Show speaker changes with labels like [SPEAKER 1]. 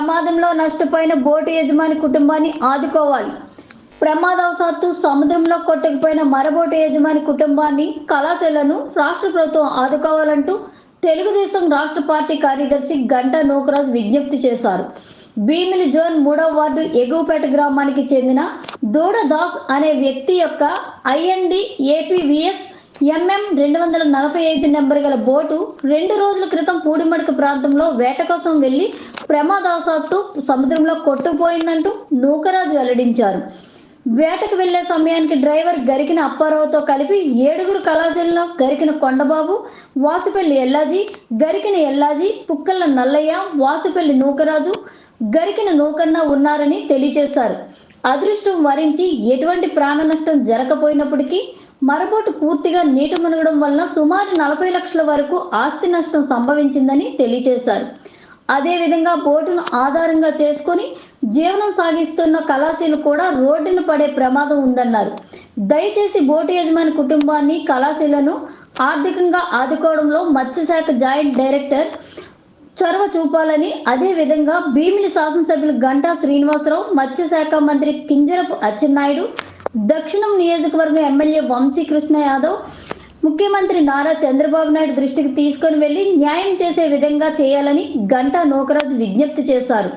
[SPEAKER 1] ప్రమాదంలో నష్టపోయిన బోటు యజమాని కుటుంబాన్ని ఆదుకోవాలి. ప్రమాదవశాత్తు సముద్రంలో కొట్టుకుపోయిన మరబోటు యజమాని కుటుంబాన్ని, కళాశాలను రాష్ట్ర ప్రభుత్వం ఆదుకోవాలంటూ తెలుగుదేశం రాష్ట్ర పార్టీ కార్యదర్శి గంటా నూకరాజు విజ్ఞప్తి చేశారు. భీమిలి జోన్ 3వ వార్డు ఎగువపేట గ్రామానికి చెందిన దూడ దాస్ అనే వ్యక్తి యొక్క ఐఎన్డి ఏపీవీఎస్ ఎంఎం 245 నెంబర్ గల బోటు 2 రోజుల క్రితం పూడిమడక ప్రాంతంలో వేట కోసం వెళ్లి ప్రమాదవశాత్తు సముద్రంలో కొట్టుకుపోయిందంటూ నూకరాజు వెల్లడించారు. వేటకు వెళ్లే సమయానికి డ్రైవర్ గరికిన అప్పారావుతో కలిపి 7గురు కళాశాలలో గరికిన కొండబాబు, వాసుపల్లి ఎల్లాజీ, గరికిన ఎల్లాజీ, పుక్కల నల్లయ్య, వాసుపల్లి నూకరాజు, గరికిన నూకన్న ఉన్నారని తెలియజేశారు. అదృష్టం వరించి ఎటువంటి ప్రాణ నష్టం జరగకపోయినప్పటికీ మరబోటు పూర్తిగా నీట మునగడం వలన సుమారు 40 లక్షల వరకు ఆస్తి నష్టం సంభవించిందని తెలియజేశారు. అదేవిధంగా బోటును ఆధారంగా చేసుకొని జీవనం సాగిస్తున్న కళాశాలలు కూడా రోడ్డున పడే ప్రమాదం ఉందన్నారు. దయచేసి బోటు యజమాని కుటుంబాన్ని, కళాశాలను ఆర్థికంగా ఆదుకోవడంలో మత్స్యశాఖ జాయింట్ డైరెక్టర్ చొరవ చూపాలని, అదేవిధంగా భీమిలి శాసనసభ్యులు గంటా శ్రీనివాసరావు, మత్స్యశాఖ మంత్రి కింజరపు అచ్చెన్నాయుడు, దక్షిణం నియోజకవర్గం ఎమ్మెల్యే వంశీకృష్ణ యాదవ్, ముఖ్యమంత్రి నారా చంద్రబాబు నాయుడు దృష్టికి తీసుకొని వెళ్లి న్యాయం చేసే విధంగా చేయాలని గంటా నూకరాజు విజ్ఞప్తి చేశారు.